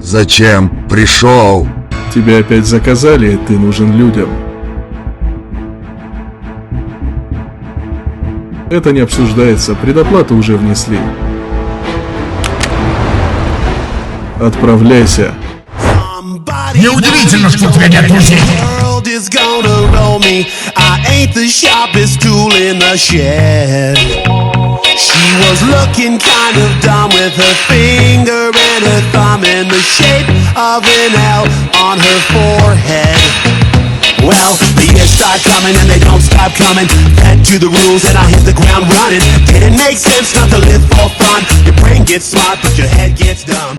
Зачем пришел? Тебя опять заказали, ты нужен людям. Это не обсуждается, предоплату уже внесли. Отправляйся. Неудивительно, что у тебя нет друзей. She was looking kind of dumb with her finger and her thumb in the shape of an L on her forehead. Well, the years start coming and they don't stop coming. Fed to the rules and I hit the ground running. Didn't make sense not to live for fun. Your brain gets smart but your head gets dumb.